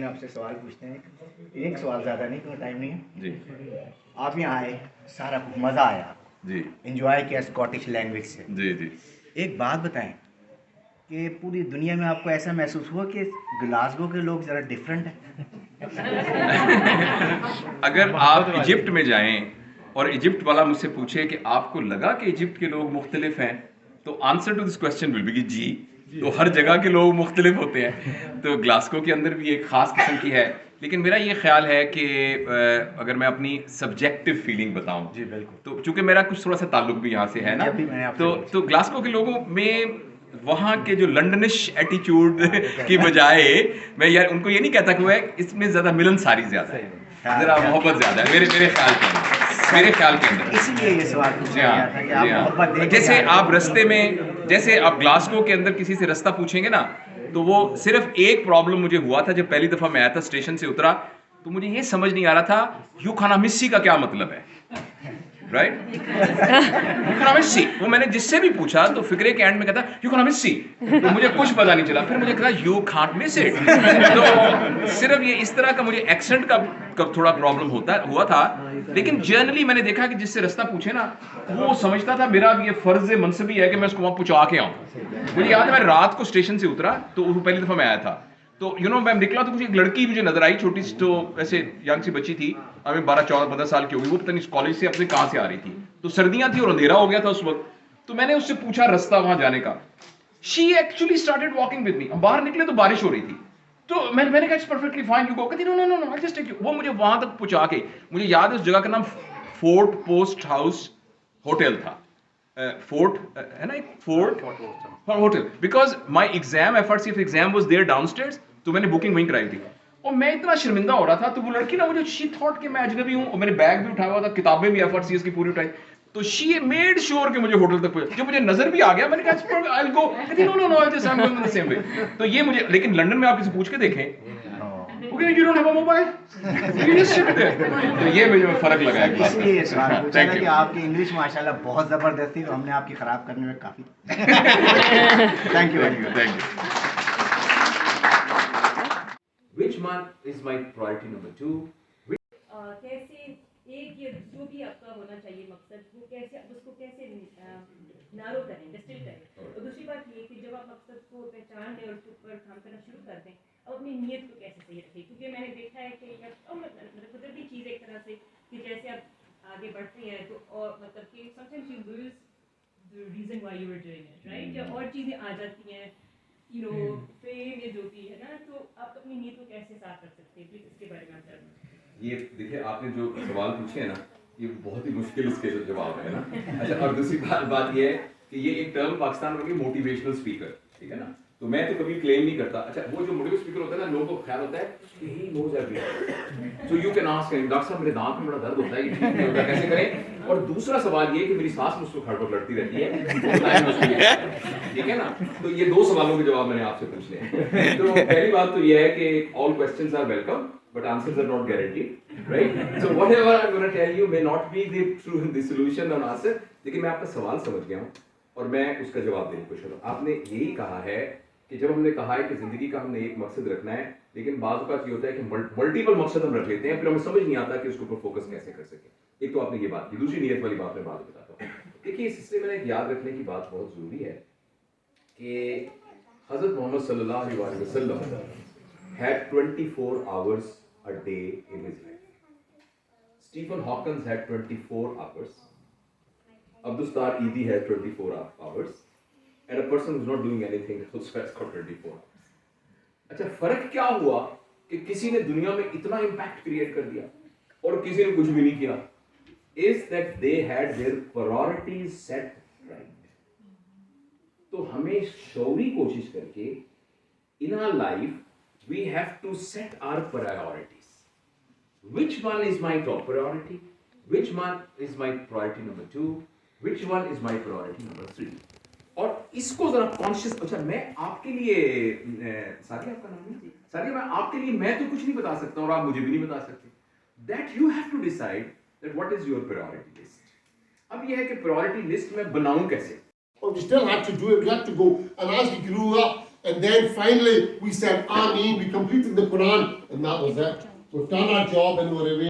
آپ سے سوال پوچھتے ہیں, ایک سوال زیادہ نہیں, کیوں ٹائم نہیں ہے جی. آپ یہاں آئے, سارا مزہ آیا, جی. انجوائے کیا اسکاٹش لینگویج سے. جی. جی. ایک بات بتائیں کہ پوری دنیا میں آپ کو ایسا محسوس ہوا کہ گلاسگو کے لوگ ذرا ڈفرینٹ ہیں؟ اگر آپ ایجپٹ میں جائیں اور ایجپٹ والا مجھ سے پوچھے کہ آپ کو لگا کہ ایجپٹ کے لوگ مختلف ہیں, تو answer to this question will be کہ جی. تو ہر جگہ کے لوگ مختلف ہوتے ہیں, تو گلاسگو کے اندر بھی ایک خاص قسم کی ہے. لیکن میرا یہ خیال ہے کہ اگر میں اپنی سبجیکٹو فیلنگ بتاؤں, جی بالکل, تو چونکہ میرا کچھ تھوڑا سا تعلق بھی یہاں سے ہے نا, تو گلاسگو کے لوگوں میں وہاں کے جو لنڈنش ایٹیچیوڈ کی بجائے میں یار ان کو یہ نہیں کہتا کہ وہ اس میں زیادہ ملن ساری زیادہ ہے, ذرا محبت زیادہ ہے میرے خیال کے اندر. اسی لیے یہ سوال پوچھا گیا تھا کہ آپ محبت دیکھ, جیسے آپ رستے میں, جیسے آپ گلاسگو کے اندر کسی سے رستہ پوچھیں گے نا, تو وہ صرف ایک پرابلم مجھے ہوا تھا جب پہلی دفعہ میں آیا تھا, اسٹیشن سے اترا تو مجھے یہ سمجھ نہیں آ رہا تھا یو کھانا مسی کا کیا مطلب ہے, رائٹ, یو کھانا مسی. وہ میں نے جس سے بھی پوچھا تو فکرے کے اینڈ میں کہتا یو کھانا مسی, تو مجھے کچھ پتا نہیں چلا. پھر مجھے کہا یو کھانٹ مس اٹ. تو صرف یہ اس طرح کا مجھے ایکسنٹ کا تھوڑا پرابلم ہوا تھا. لیکن جنرلی میں نے دیکھا کہ جس سے رستہ پوچھے نا, وہ سمجھتا تھا میرا یہ فرض منصبی ہے کہ میں اس کو وہاں پہنچا کے آؤں. مجھے یاد ہے میں رات کو اسٹیشن سے اترا تو وہ پہلی دفعہ میں آیا تھا, تو میں نکلا تو مجھے ایک لڑکی مجھے نظر آئی, چھوٹی سی, تو ایسے ینگ سی بچی تھی, ابھی 12-14-15 سال کی ہوگی. وہ پتہ نہیں کالج سے اپنے کہاں سے آ رہی تھی, تو سردیاں تھی اور اندھیرا ہو گیا تھا اس وقت. تو میں نے اس سے پوچھا رستہ وہاں جانے کا. She actually started walking with me. ہم باہر نکلے تو بارش ہو رہی تھی, تو میں نے کہا it's perfectly fine you go. کہتی no no no I just take you. وہ مجھے وہاں تک پہنچا کے, مجھے یاد ہے اس جگہ کا نام فورٹ پوسٹ ہاؤس ہوٹل تھا. فورٹ ہے نا, ایک fort hotel, because my exam FRCF exam was there downstairs, تو میں نے بکنگ وہیں کرائی تھی. اور میں اتنا شرمندہ ہو رہا تھا, تو وہ لڑکی نا مجھے شی تھاٹ کہ میں اجنبی ہوں, اور میں نے بیگ بھی اٹھایا ہوا تھا, کتابیں بھی FRCS کی پوری اٹھائی, تو شی میڈ شیور کہ مجھے ہوٹل تک پہنچا. جب مجھے نظر بھی آ گیا میں نے کہا آئی ول گو. کہتی no no no I just am going in the same way. تو یہ مجھے, لیکن لنڈن میں آپ کسی پوچھ کے دیکھیں, you don't have a mobile, you just sit there. تو یہ مجھے فرق لگا ہے. اس لیے یہ سوال پوچھا تھا کہ آپ کی انگلش ماشاءاللہ بہت زبردست تھی, تو ہم نے آپ کی خراب کرنے میں کافی. Thank you very much. Which one is my priority number 2? کیسے ایک یہ جو بھی آپ کا ہونا چاہیے مقصد, وہ کیسے آپ اس کو کیسے نارو کریں, ڈسٹل کریں. اور دوسری بات یہ کہ جب آپ مقصد کو پہچان لیں اور اس کے اوپر کام کرنا شروع کر دیں, اب اپنی نیت کو کیسے صحیح رکھیں. کیونکہ میں نے دیکھا ہے کہ قدرتی چیز ایک طرح سے کہ جیسے آپ آگے بڑھتے ہیں تو اور مطلب کہ sometimes you lose the reason why you were doing it, right, یا اور چیزیں آ جاتی ہیں, you know, فیم یہ جو بھی ہے نا, تو آپ اپنی نیت کو کیسے صاف رکھ سکتے ہیں, پلیز اس کے بارے میں آپ بتائیں. یہ دیکھیے آپ نے جو سوال پوچھے ہیں نا, یہ بہت ہی مشکل اس کے جواب ہے نا. اچھا, اور دوسری بات یہ ہے کہ یہ ایک ٹرم پاکستان میں موٹیویشنل اسپیکر, ٹھیک ہے نا, تو میں تو کبھی کلیم نہیں کرتا. اچھا, وہ جو موٹیویشنل اسپیکر ہوتا ہے نا, لوگوں کو خیال ہوتا ہے کہ he knows everything, so you can ask him, doctor صاحب میرے دانت میں بڑا درد ہوتا ہے, یہ ٹھیک نہیں ہوتا, کیسے کریں. اور دوسرا سوال یہ کہ میری سانس مجھ کو کھڑپڑ لڑتی رہتی ہے, ٹھیک ہے نا. تو یہ دو سوالوں کے جواب میں نے آپ سے پوچھ لے. تو پہلی بات تو یہ ہے کہ all questions are welcome but answers are not guaranteed, right? So whatever I'm going to tell you may not be the solution or answer, لیکن میں آپ کا سوال سمجھ گیا ہوں اور میں اس کا جواب دینے کی کوشش کروں. آپ نے یہی کہا ہے کہ جب ہم نے کہا ہے کہ زندگی کا ہم نے ایک مقصد رکھنا ہے, لیکن بعض اوقات یہ ہوتا ہے کہ ملٹیپل مقصد ہم رکھ لیتے ہیں, پھر ہمیں سمجھ نہیں آتا کہ اس کے اوپر فوکس کیسے کر سکیں. ایک تو آپ نے یہ بات کی, دوسری نیت والی بات میں بعد میں بتاتا ہوں. دیکھیے, اس سلسلے میں ایک یاد رکھنے کی بات بہت ضروری ہے کہ حضرت محمد صلی اللہ علیہ وسلم had 24 hours a day in his life. Stephen Hawking had 24 hours. Abdustar Eidi had 24 hours. And a person who's not doing anything else has got 24 hours. اچھا, فرق کیا ہوا کہ کسی نے دنیا میں اتنا امپیکٹ کریٹ کر دیا اور کسی نے کچھ بھی نہیں کیا, is that they had their priorities set right. تو ہمیں شعوری کوشش کر کے in our life we have to set our priorities. Which one is my top priority? Which one is my priority number 2? Which one is my priority number 3? اور اس کو ذرا conscious. اچھا, میں آپ کے لیے, سادیہ آپ کا نام ہے, سادیہ, میں آپ کے لیے میں تو کچھ نہیں بتا سکتا اور آپ مجھے بھی نہیں بتا سکتے. That you have to decide that what is your priority list. اب یہ ہے کہ priority list میں بناؤں کیسے. But we still had to do it. We had to go. And as we grew up, and then finally we said Ameen, we completed the Quran, and that was it. We've done our job and we're away.